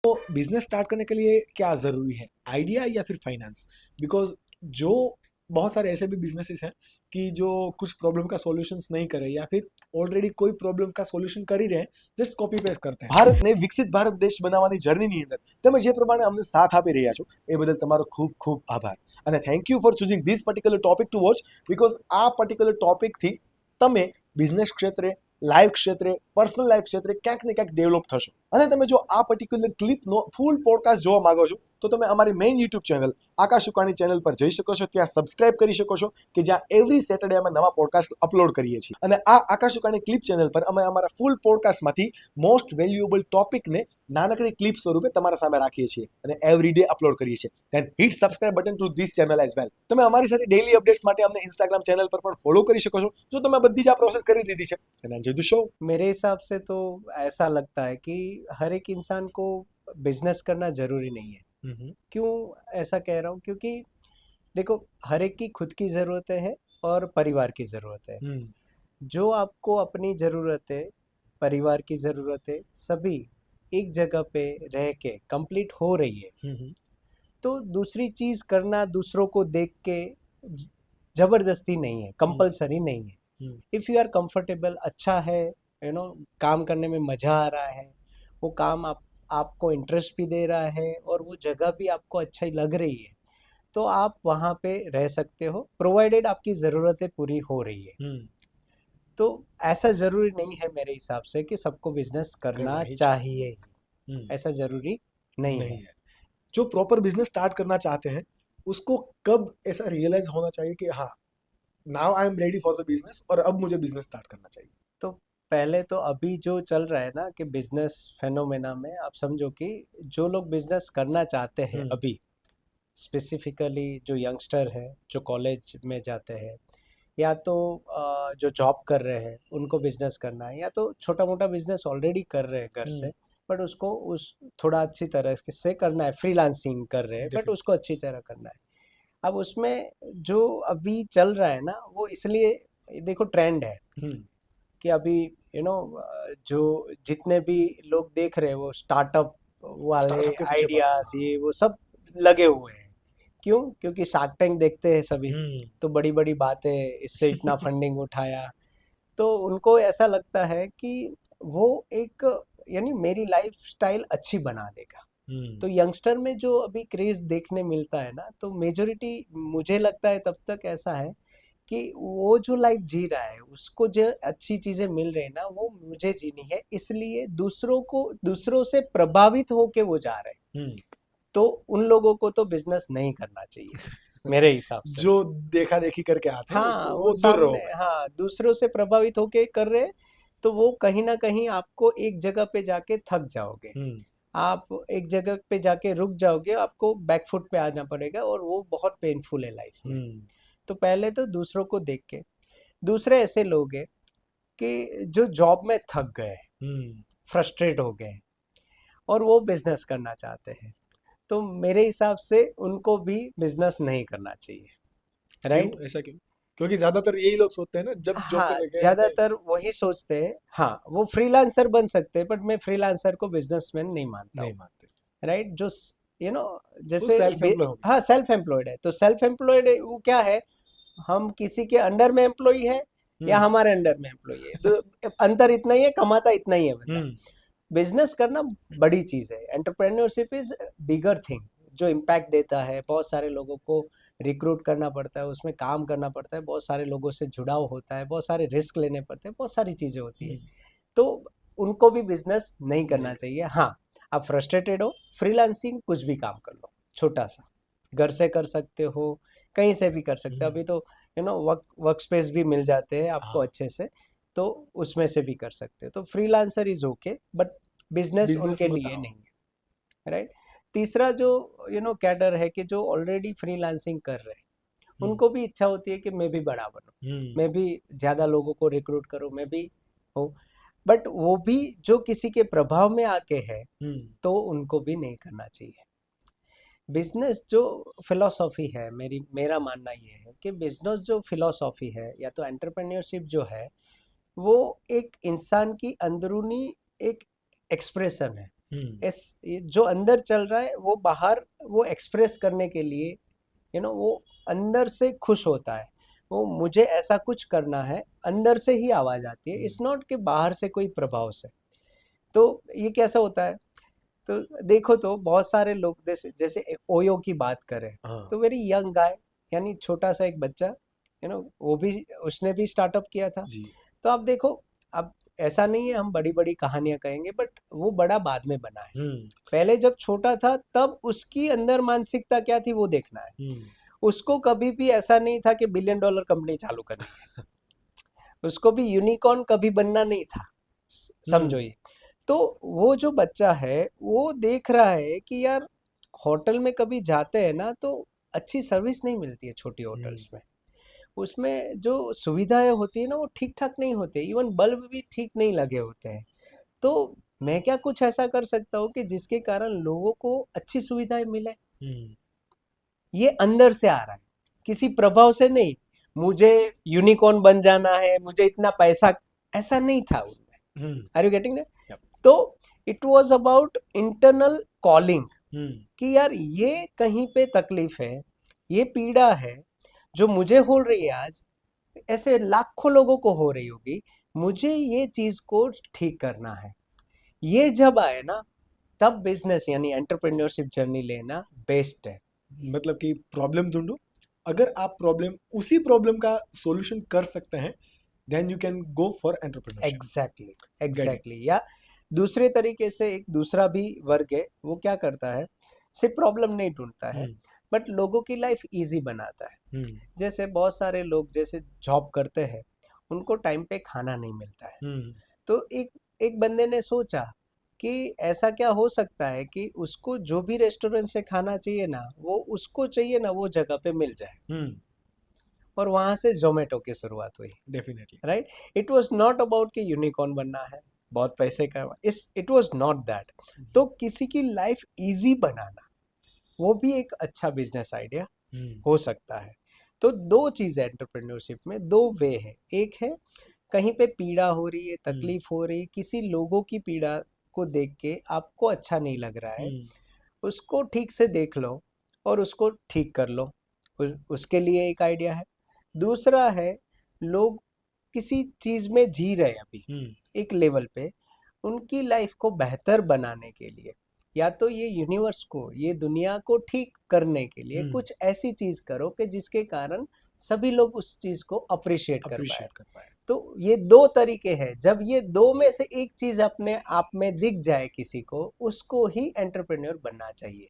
तो business start करने के लिए क्या ज़रूरी है, आइडिया या फिर फाइनेंस? बिकॉज जो बहुत सारे ऐसे भी बिजनेसेस हैं कि जो कुछ प्रॉब्लम का सॉल्यूशंस नहीं करे या फिर ઓલરેડી કોઈ પ્રોબ્લેમ કા સોલ્યુશન કરી રહે જસ્ટ કોપી પેસ્ટ કરતા हैं ભારતને વિકસિત ભારત દેશ બનાવવાની જર્નીની અંદર તમે જે પ્રમાણે અમને સાથ આપી રહ્યા છો એ બદલ તમારો ખૂબ ખૂબ આભાર અને thank you for choosing this particular topic two watch because આ પર્ટિક્યુલર ટોપિકથી તમે બિઝનેસ ક્ષેત્રે લાઈફ ક્ષેત્રે પર્સનલ લાઈફ ક્ષેત્રે ક્યાંક ને ક્યાંક ડેવલપ થશો અને તમે જો આ પર્ટિક્યુલર ક્લિપનો ફૂલ પોડકાસ્ટ જોવા માંગો છો તો તમે અમારી મેઇન યુટ્યુબ ચેનલ આકાશ સુકાણી ચેનલ પર જઈ શકો છો, ત્યાં સબસ્ક્રાઇબ કરી શકો છો કે જ્યાં એવરી સેટરડે અમે નવા પોડકાસ્ટ અપલોડ કરીએ છીએ અને આ આકાશ સુકાણી ક્લિપ ચેનલ પર અમે અમારા ફૂલ પોડકાસ્ટમાંથી મોસ્ટ વેલ્યુએબલ ટોપિકને નાનકડી ક્લિપ સ્વરૂપે તમારા સામે રાખીએ છીએ અને એવરી ડે અપલોડ કરીએ છીએ. Then hit subscribe button to this channel as well. તમે અમારી સાથે ડેઇલી અપડેટ્સ માટે અમને ઇન્સ્ટાગ્રામ ચેનલ પર પણ ફોલો કરી શકો છો જો તમે બધી જ આ પ્રોસેસ કરી દીધી છે. And enjoy the show. मेरे हिसाब से तो ऐसा लगता है कि हर एक इंसान को बिजनेस करना जरूरी नहीं है. क्यों ऐसा कह रहा हूँ? क्योंकि देखो, हर एक की खुद की ज़रूरतें हैं और परिवार की ज़रूरत है. जो आपको अपनी ज़रूरतें, परिवार की ज़रूरतें सभी एक जगह पे रह के कंप्लीट हो रही है, तो दूसरी चीज़ करना दूसरों को देख के ज़बरदस्ती नहीं है, कंपलसरी नहीं है. इफ़ यू आर कंफर्टेबल, अच्छा है, काम करने में मज़ा आ रहा है, वो काम आपको इंटरेस्ट भी दे रहा है और वो जगह भी आपको अच्छी लग रही है, तो आप वहाँ पे रह सकते हो, प्रोवाइडेड आपकी ज़रूरतें पूरी हो रही है. तो ऐसा ज़रूरी नहीं है मेरे हिसाब से कि सबको बिजनेस करना चाहिए ही. ऐसा ज़रूरी नहीं है. जो प्रॉपर बिजनेस स्टार्ट करना चाहते हैं उसको कब ऐसा रियलाइज होना चाहिए कि हाँ, now I am ready for the business और अब मुझे बिजनेस स्टार्ट करना चाहिए? तो पहले तो अभी जो चल रहा है ना कि बिजनेस फेनोमेना में आप समझो कि जो लोग बिजनेस करना चाहते हैं अभी, स्पेसिफिकली जो यंगस्टर है, जो कॉलेज में जाते हैं, या तो जो जॉब कर रहे हैं उनको बिजनेस करना है, या तो छोटा मोटा बिजनेस ऑलरेडी कर रहे हैं घर से बट उसको उस थोड़ा अच्छी तरह से करना है, फ्रीलांसिंग कर रहे हैं बट उसको अच्छी तरह करना है. अब उसमें जो अभी चल रहा है ना, वो इसलिए देखो ट्रेंड है कि अभी जो जितने भी लोग देख रहे हैं वो स्टार्टअप वाले आइडियाज ये वो सब लगे हुए हैं. क्यों? क्योंकि शार्क टैंक देखते हैं सभी, तो बड़ी बड़ी बातें, इससे इतना फंडिंग उठाया, तो उनको ऐसा लगता है कि वो एक यानी मेरी लाइफ स्टाइल अच्छी बना देगा. तो यंगस्टर में जो अभी क्रेज देखने मिलता है ना, तो मेजोरिटी मुझे लगता है तब तक ऐसा है कि वो जो लाइफ जी रहा है उसको जो अच्छी चीजें मिल रही है ना, वो मुझे जीनी है, इसलिए दूसरों से प्रभावित होके वो जा रहे हैं. तो उन लोगों को तो बिजनेस नहीं करना चाहिए मेरे हिसाब से. जो देखा देखी करके आते हैं हाँ, वो दूर रहो. हाँ, दूसरों से प्रभावित होके कर रहे हैं, तो वो कहीं ना कहीं आपको एक जगह पे जाके थक जाओगे, आप एक जगह पे जाके रुक जाओगे, आपको बैकफुट पे आना पड़ेगा और वो बहुत पेनफुल है लाइफ में. तो पहले तो दूसरों को देख के. दूसरे ऐसे लोग हैं कि जो जॉब में थक गए, फ्रस्ट्रेट हो गए और वो बिजनेस करना चाहते हैं, तो मेरे हिसाब से उनको भी बिजनेस नहीं करना चाहिए. राइट? ऐसा क्यों? क्योंकि ज्यादातर यही लोग सोचते हैं ना जब जॉब हाँ, पे लगे ज्यादातर वही सोचते हैं. हाँ, वो फ्रीलांसर बन सकते हैं बट मैं फ्रीलांसर को बिजनेसमैन नहीं मानता. नहीं मानते. राइट? जो जैसे हाँ, सेल्फ एम्प्लॉयड है, तो सेल्फ एम्प्लॉयड वो क्या है, हम किसी के अंडर में एम्प्लॉय है या हमारे अंडर में एम्प्लॉय है, तो अंतर इतना ही है, कमाता इतना ही है. मतलब बिजनेस करना बड़ी चीज है. एंटरप्रेन्योरशिप इज बिगर थिंग जो इम्पैक्ट देता है. बहुत सारे लोगों को रिक्रूट करना पड़ता है, उसमें काम करना पड़ता है, बहुत सारे लोगों से जुड़ाव होता है, बहुत सारे रिस्क लेने पड़ते हैं, बहुत सारी चीजें होती है. तो उनको भी बिजनेस नहीं करना चाहिए. हाँ, आप फ्रस्ट्रेटेड हो, फ्रीलांसिंग कुछ भी काम कर लो, छोटा सा, घर से कर सकते हो, कहीं से भी कर सकते हो. अभी तो वर्क स्पेस भी मिल जाते हैं आपको अच्छे से, तो उसमें से भी कर सकते हो. तो freelancer is okay but business उनके लिए नहीं है. राइट? तीसरा जो कैडर है कि जो ऑलरेडी फ्रीलांसिंग कर रहे हैं, उनको भी इच्छा होती है कि मैं भी बड़ा बनूं, मैं भी ज्यादा लोगों को रिक्रूट करूं, मैं भी हूँ, बट वो भी जो किसी के प्रभाव में आके है, तो उनको भी नहीं करना चाहिए. बिजनेस जो फिलॉसफी है, मेरा मानना ये है कि बिजनेस जो फिलॉसफी है या तो एंटरप्रेन्योरशिप जो है, वो एक इंसान की अंदरूनी एक एक्सप्रेशन है. जो अंदर चल रहा है वो बाहर वो एक्सप्रेस करने के लिए वो अंदर से खुश होता है, वो मुझे ऐसा कुछ करना है, अंदर से ही आवाज आती है, इट्स नॉट कि बाहर से कोई प्रभाव से। तो ये कैसा होता है, तो देखो तो बहुत सारे लोग जैसे ओयो की बात करें, हाँ तो वेरी यंग गाय, यानी छोटा सा एक बच्चा, वो भी उसने भी स्टार्टअप किया था। जी। तो आप देखो, अब ऐसा नहीं है हम बड़ी बड़ी कहानियां कहेंगे, बट वो बड़ा बाद में बना है। पहले जब छोटा था तब उसकी अंदर मानसिकता क्या थी वो देखना है। उसको कभी भी ऐसा नहीं था कि $1 बिलियन कंपनी चालू करनी है, उसको भी यूनिकॉर्न कभी बनना नहीं था, समझो ये। तो वो जो बच्चा है वो देख रहा है कि यार होटल में कभी जाते हैं ना तो अच्छी सर्विस नहीं मिलती है छोटी होटल्स में, उसमें जो सुविधाएं होती है ना वो ठीक ठाक नहीं होते, इवन बल्ब भी ठीक नहीं लगे होते हैं। तो मैं क्या कुछ ऐसा कर सकता हूँ कि जिसके कारण लोगों को अच्छी सुविधाएं मिले। ये अंदर से आ रहा है, किसी प्रभाव से नहीं, मुझे यूनिकॉर्न बन जाना है, मुझे इतना पैसा, ऐसा नहीं था उनमें। Are you getting that? तो it was about internal calling कि यार ये कहीं पे तकलीफ है, ये पीड़ा है जो मुझे हो रही है आज, ऐसे लाखों लोगों को हो रही होगी, मुझे ये चीज को ठीक करना है। ये जब आए ना तब बिजनेस यानी एंटरप्रेन्योरशिप जर्नी लेना बेस्ट है। मतलब कि प्रॉब्लम ढूंढो, अगर आप उसी प्रॉब्लम का सॉल्यूशन कर सकते हैं, then you can go for entrepreneurship. Exactly exactly. या दूसरे तरीके से एक दूसरा भी वर्ग है, वो क्या करता है, सिर्फ प्रॉब्लम नहीं ढूंढता है बट लोगों की लाइफ इजी बनाता है। जैसे बहुत सारे लोग जैसे जॉब करते हैं, उनको टाइम पे खाना नहीं मिलता है, तो एक एक बंदे ने सोचा कि ऐसा क्या हो सकता है कि उसको जो भी रेस्टोरेंट से खाना चाहिए ना, वो उसको चाहिए ना वो जगह पे मिल जाए, और वहां से जोमेटो की शुरुआत हुई। Definitely. Right, it was not about कि यूनिकॉर्न बनना है, बहुत पैसे का, इट वाज नॉट दैट। तो किसी की लाइफ इजी बनाना वो भी एक अच्छा बिजनेस आइडिया हो सकता है। तो दो चीजें एंटरप्रेन्योरशिप में, दो वे है, एक है कहीं पे पीड़ा हो रही है, तकलीफ हो रही है, किसी लोगों की पीड़ा को देख के आपको अच्छा नहीं लग रहा है, उसको ठीक से देख लो और उसको ठीक कर लो, उसके लिए एक आइडिया है। दूसरा है, लोग किसी चीज में जी रहे हैं अभी एक लेवल पे, उनकी लाइफ को बेहतर बनाने के लिए, या तो ये यूनिवर्स को, ये दुनिया को ठीक करने के लिए कुछ ऐसी चीज करो कि जिसके कारण सभी लोग उस चीज को अप्रिशिएट कर पाए। तो ये दो तरीके हैं, जब ये दो में से एक चीज अपने आप में दिख जाए किसी को, उसको ही एंटरप्रेन्योर बनना चाहिए।